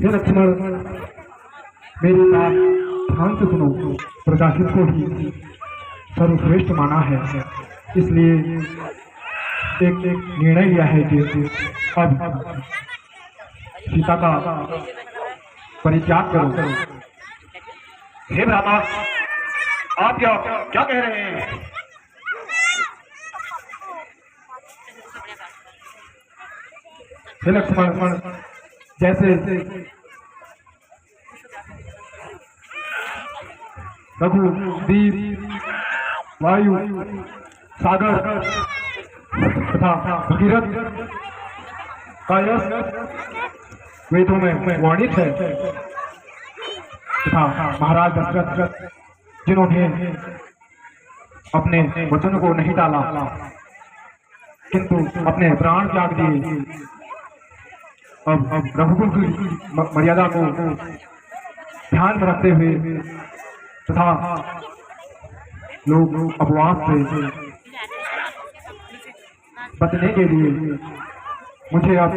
हे लक्ष्मण, मेरी बात ध्यान से सुनो। प्रजाहित को ही सर्वश्रेष्ठ माना है, इसलिए एक निर्णय लिया है कि अब सीता का परित्याग करो। हे भ्राता, आप क्या क्या कह रहे हैं? हे लक्ष्मण, जैसे रघु, दीप, वायु, सागर तथा भगीरथ का यश वेदों में वर्णित है तथा महाराज दशरथ जिन्होंने अपने वचन को नहीं टाला किंतु अपने प्राण त्याग दिए, अब रघुकुल की मर्यादा को ध्यान में रखते हुए तथा लोग अपवाद से बचने के लिए मुझे अब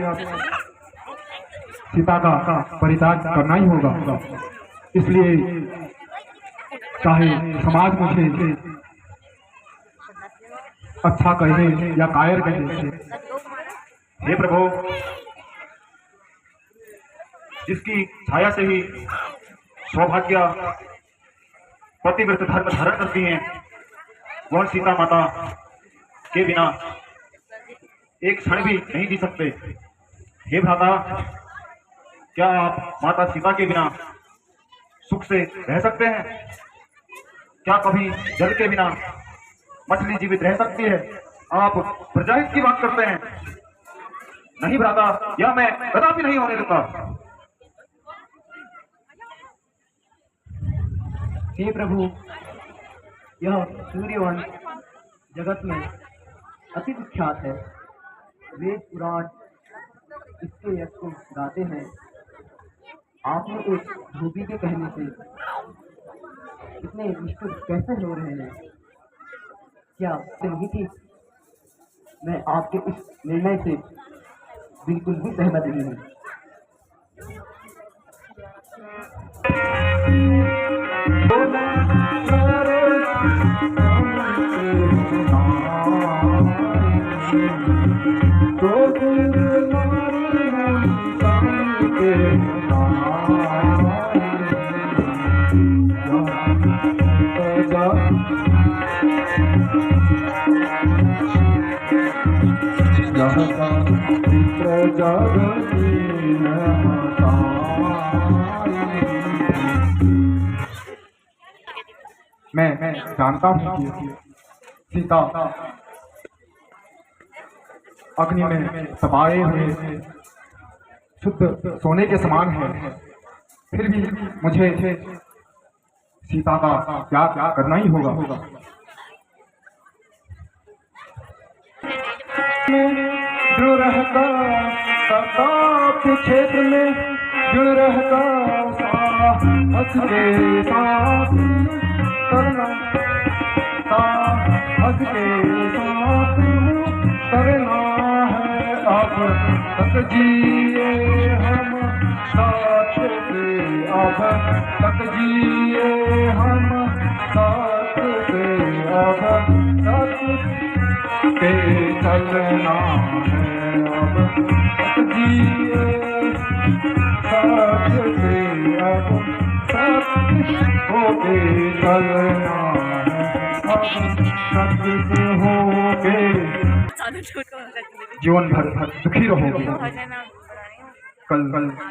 सीता का परित्याग करना ही होगा। इसलिए चाहे समाज मुझे अच्छा कहे या कायर कहे। हे प्रभु, जिसकी छाया से ही सौभाग्य पतिव्रत धर्म धारण करती हैं, वह सीता माता के बिना एक क्षण भी नहीं जी सकते। हे भ्राता, क्या आप माता सीता के बिना सुख से रह सकते हैं? क्या कभी जल के बिना मछली जीवित रह सकती है? आप प्रजाहित की बात करते हैं। नहीं भ्राता, यह मैं कदापि नहीं होने दूंगा। हे प्रभु, यह सूर्यवंश जगत में अति विख्यात है। वेद पुराण इसके यश को गाते हैं। आपने एक धोबी के कहने से इतने निष्ठुर कैसे हो रहे हैं? क्या नहीं ठीक? मैं आपके इस निर्णय से बिल्कुल भी सहमत नहीं हूँ। मैं जानता हूँ कि सीता अग्नि में तपाए हुए शुद्ध सोने के समान है, फिर भी मुझे सीता का त्याग करना ही होगा। जो रहता प्रताप क्षेत्र में, जो रहता साहस के साथ करना, साहस के साथ करना है। अब तक जिए हम साथ से, अब तक जिए हम साथ से, अब तक के चलना है। अब तक जिए साथ से, अब तक होके चलना है। अब तक से होके जीवन भर सुखी रहोगे। कल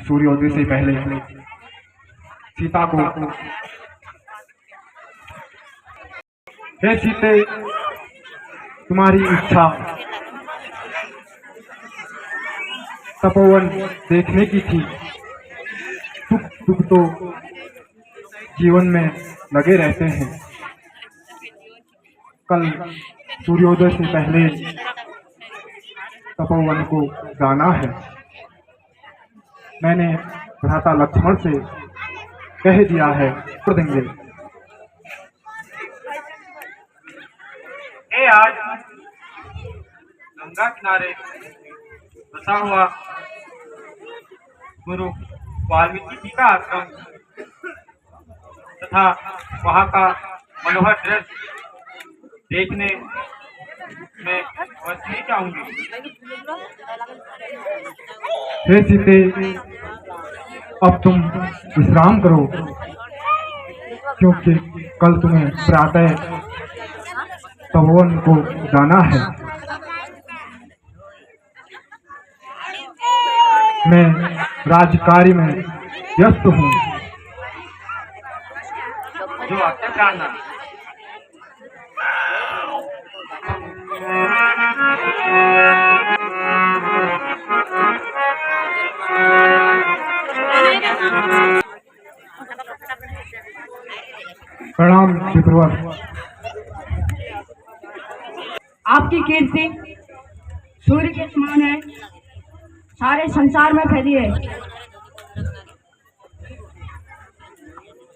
सूर्योदय से पहले सीता को, हे सीते, तुम्हारी इच्छा तपोवन देखने की थी। सुख तो जीवन में लगे रहते हैं। कल सूर्योदय से पहले तपोवन को जाना है। मैंने भ्राता लक्ष्मण से कह दिया है, कर देंगे। आज गंगा किनारे बसा हुआ गुरु वाल्मीकि जी का आश्रम तथा वहाँ का मनोहर दृश्य देखने में अवश्य ही चाहूंगी। हे सीते, अब तुम विश्राम करो, क्योंकि कल तुम्हें प्रातः तपोवन को जाना है। मैं राजकार्य में व्यस्त हूँ। जो आपसे जानना प्रणाम चित्रवर। आपकी कीर्ति सूर्य के समान है, सारे संसार में फैली है।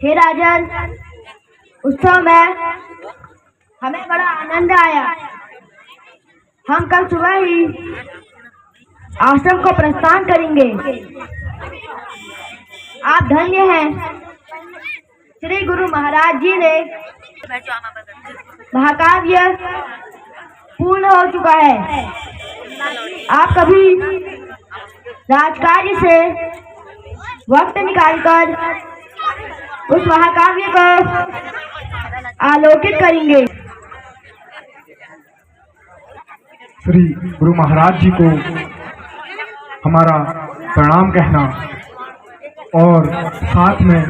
हे राजन, उत्सव में हमें बड़ा आनंद आया। हम कल सुबह ही आश्रम को प्रस्थान करेंगे। आप धन्य हैं, श्री गुरु महाराज जी ने महाकाव्य पूर्ण हो चुका है। आप कभी राजकार्य से वक्त निकालकर उस महाकाव्य को आलोकित करेंगे। श्री गुरु महाराज जी को हमारा प्रणाम कहना और साथ में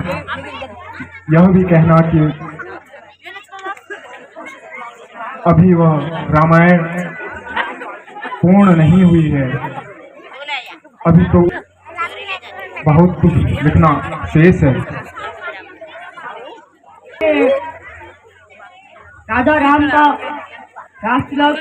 यह भी कहना कि अभी वह रामायण पूर्ण नहीं हुई है, अभी तो बहुत कुछ लिखना शेष है। राधा राम का राष्ट्रलोक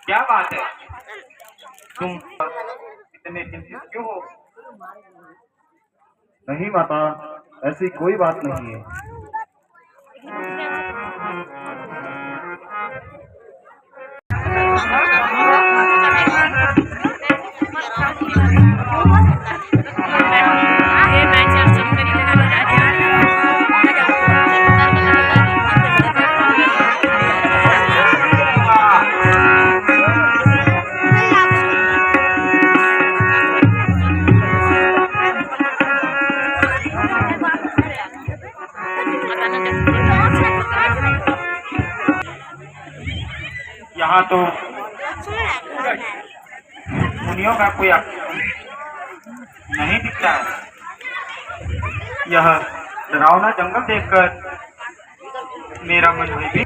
क्या बात है, तुम इतने चिंतित क्यों हो? नहीं माता, ऐसी कोई बात नहीं है। यहाँ तो मुनियों का कोई नहीं दिखता है। यह डरावना जंगल देखकर मेरा मन भी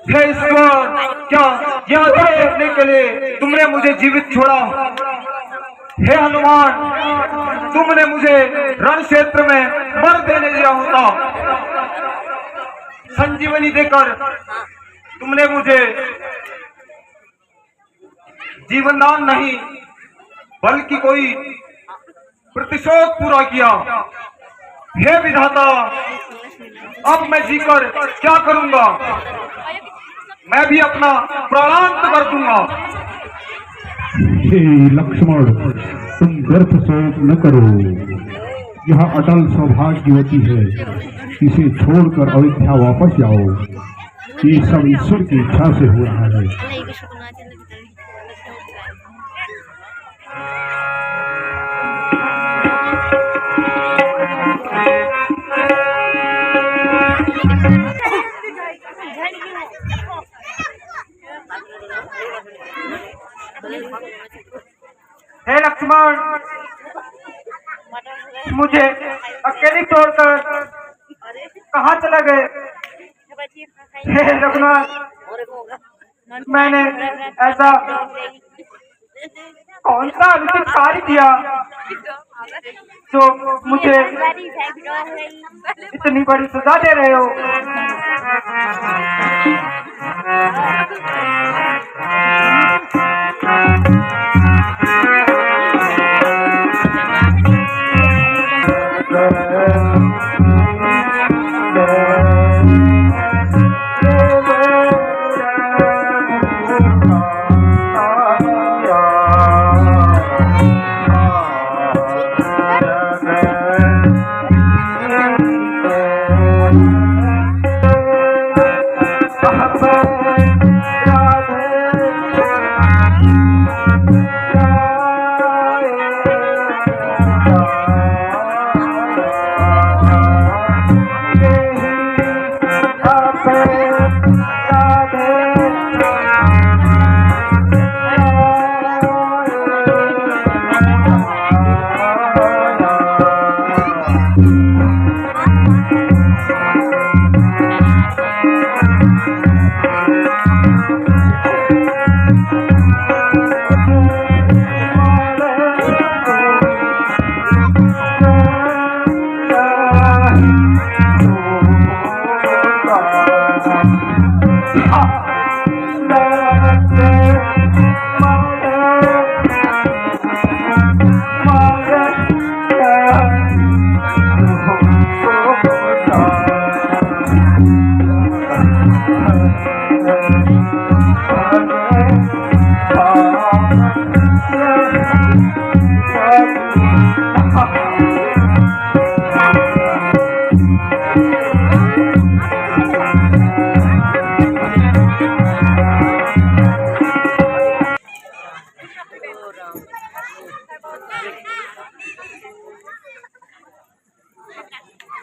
हे ईश्वर, क्या यह देखने के लिए तुमने मुझे जीवित छोड़ा? हे हनुमान, तुमने मुझे रण क्षेत्र में मर देने दिया होता, संजीवनी देकर तुमने मुझे जीवन दान नहीं बल्कि कोई प्रतिशोध पूरा किया। हे विधाता, अब मैं जीकर क्या करूंगा? मैं भी अपना प्राणांत कर दूंगा। हे लक्ष्मण, तुम व्यर्थ शोक न करो। यह अटल सौभाग्यवती है, इसे छोड़कर अयोध्या वापस जाओ। ये सब ईश्वर की इच्छा से हो रहा है। हे लक्ष्मण, मुझे अकेले छोड़कर कहाँ चला गए? हे रघुनाथ, मैंने ऐसा कौन सा अनुचित कार्य किया जो मुझे इतनी बड़ी सजा दे रहे हो?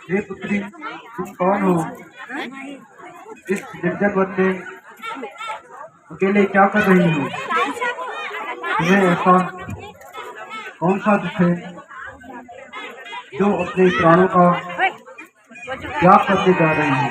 हे पुत्री, तुम कौन हो? इस निर्जन वन में अकेले क्या कर रही हो? तुम्हें ऐसा कौन सा दुख है जो अपने प्राणों का त्याग करने जा रही हो?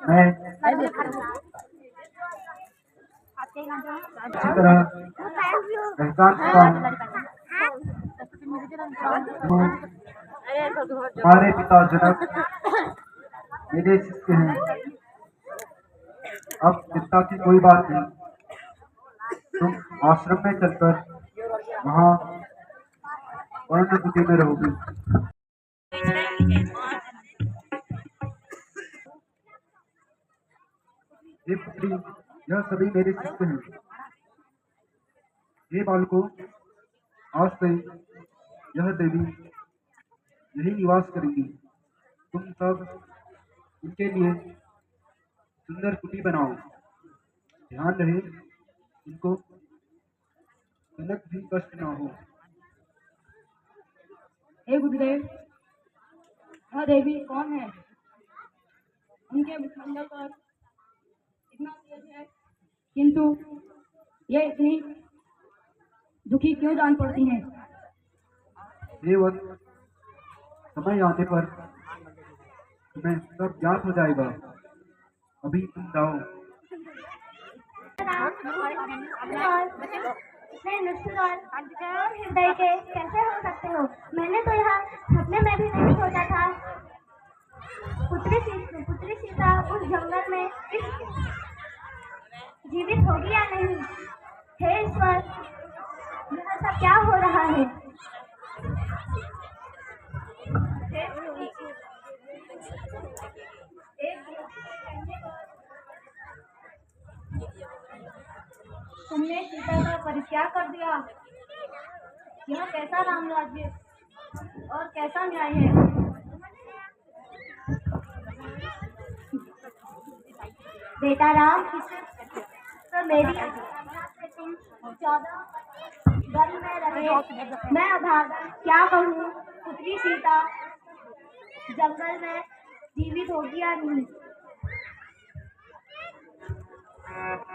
मैं इसी तरह एहसान करता हूँ। हमारे पिता जनक मेरे शिष्य हैं। अब चिंता की कोई बात नहीं, तुम आश्रम में चलकर वहाँ वर्ण कुटी में रहोगी। हे पुत्री, यह सभी मेरे शिष्य हैं। हे बालकों, आज से यह देवी यही निवास करेंगी। तुम सब इनके लिए सुंदर कुटी बनाओ। ध्यान रहे इनको तनक भी कष्ट न हो। हे गुरुदेव, वह देवी कौन है? उनके मुखमंडल पर इतना तेज है, किंतु ये इतनी दुखी क्यों जान पड़ती हैं? ये वक्त समय आने पर तुम्हें सब ज्ञात हो जाएगा। अभी तुम जाओ। इतने निष्ठुर और हृदय के कैसे हो सकते हो? मैंने तो यहाँ सपने में भी नहीं सोचा था। पुत्री सीता उस जंगल में जीवित होगी या नहीं? हे ईश्वर, यह सब क्या हो रहा है? तुमने सीता का परित्याग कर दिया। यह कैसा राम राज्य और कैसा न्याय है? बेटा राम, तो मेरी से तुम 14 वन में रहे। मैं अभागा क्या कहूँ? पुत्री सीता जंगल में जीवित होगी या नहीं? Yeah.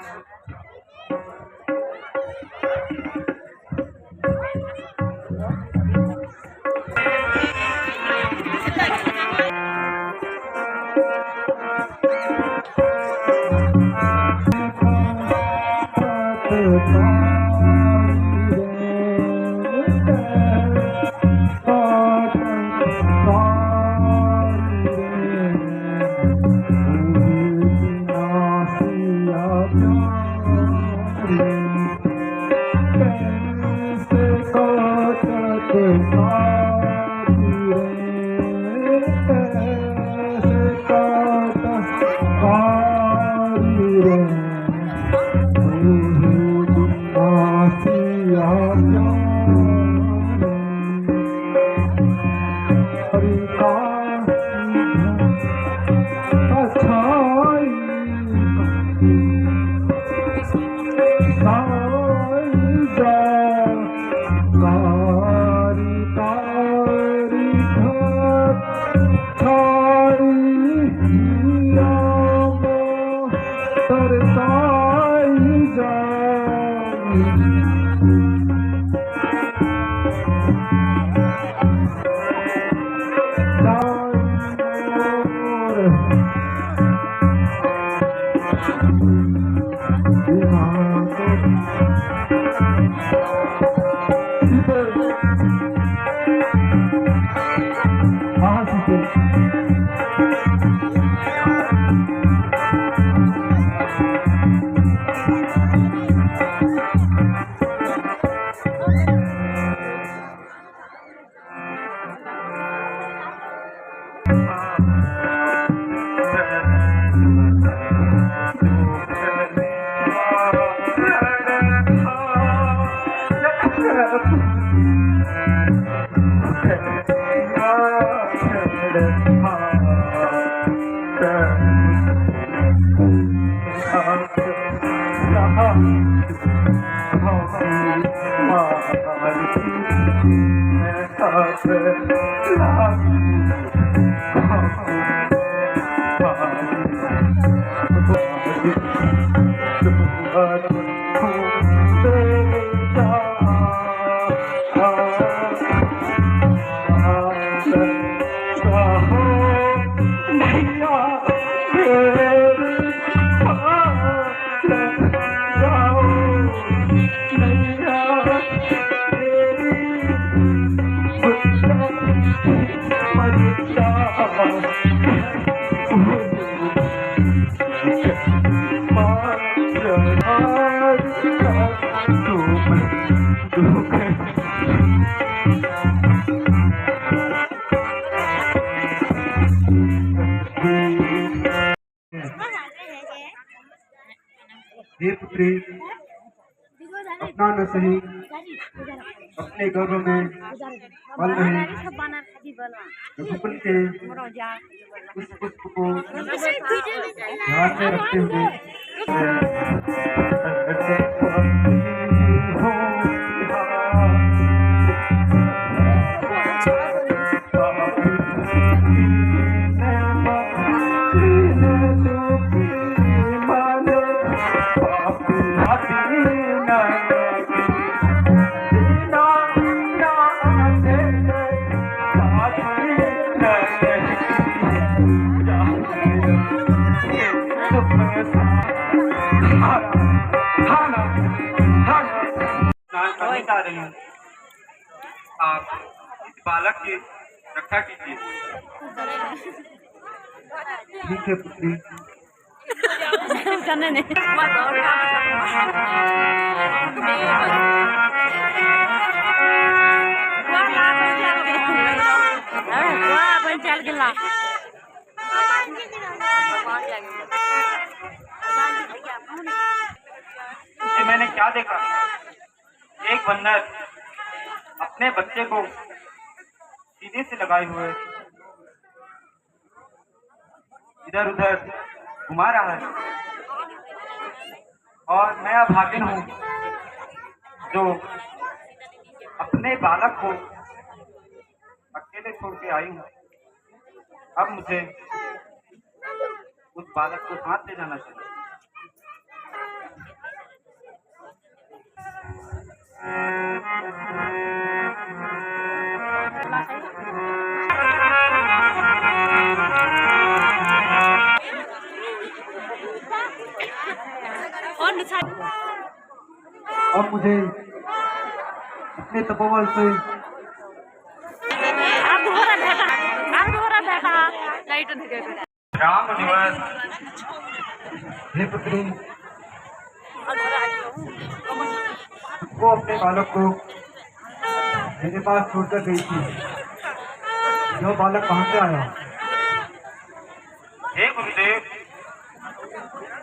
हे पुत्री, अपना न सही अपने गर्भ में पल रहे रघुकुल के उस पुष्प को ध्यान में रखते हुए आप इस बालक की रक्षा कीजिए। ठीक है पुत्री। ये मैंने क्या देखा? एक बंदर अपने बच्चे को सीने से लगाए हुए इधर उधर घुमा रहा है, और मैं अभागिन हूँ जो अपने बालक को अकेले छोड़ के आई हूँ। अब मुझे उस बालक को साथ ले जाना चाहिए। अब मुझे अपने तपोबल से राम निवास। हे पुत्री, वो अपने बालक को मेरे पास छोड़कर गई थी। यह बालक कहाँ से आया? हे गुरुदेव,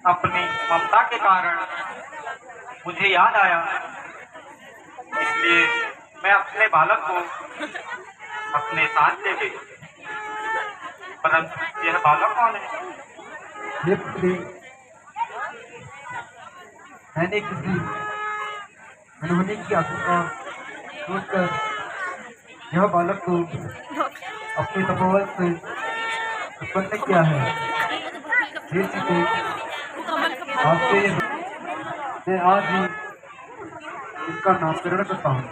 अपनी ममता के कारण मुझे याद आया, इसलिए मैं अपने बालक को अपने साथ ले गई। परंतु यह बालक कौन है? हे पुत्री, मैंने किसी अनहोनी की आशंका सोचकर यह बालक को अपने तपोबल से उत्पन्न किया है। हे सीते, आपसे मैं आज ही इनका नामकरण करता हूँ।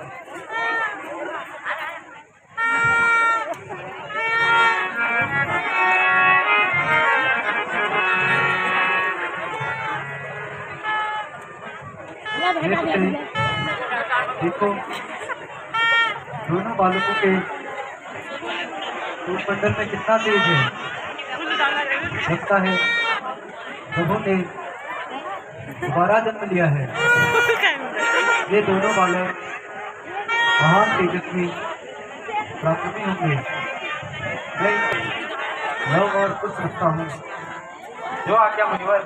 देखो, दोनों बालकों के मंडल में कितना तेज है। लगता है प्रभु ने दोबारा जन्म लिया है। ये दोनों बालक महान तेजस्वी पराक्रमी होंगे। मैं लव और कुछ रखता हूँ। जो आज्ञा मुनिवर।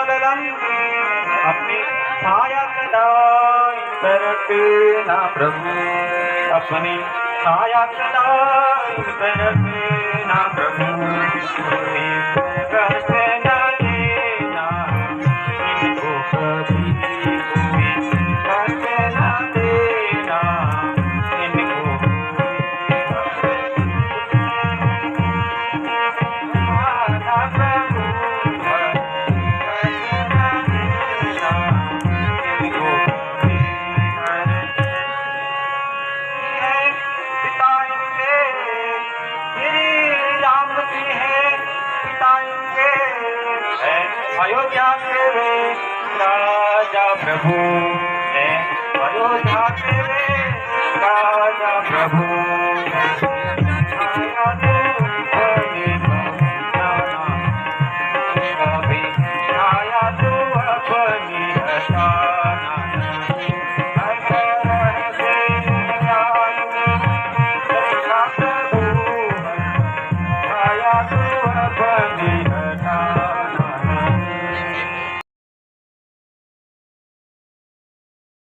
ललन अपनी छाया सदाई पर रखना प्रभु, अपनी छाया सदाई पर रखना प्रभु, कष्ट न देना इनको कभी, कष्ट न देना इनको अयोध्या के वे राजा प्रभु है, अयोध्या के वे राजा प्रभु छाया तो अपनी हटाना, कभी छाया तो अपनी हटाना।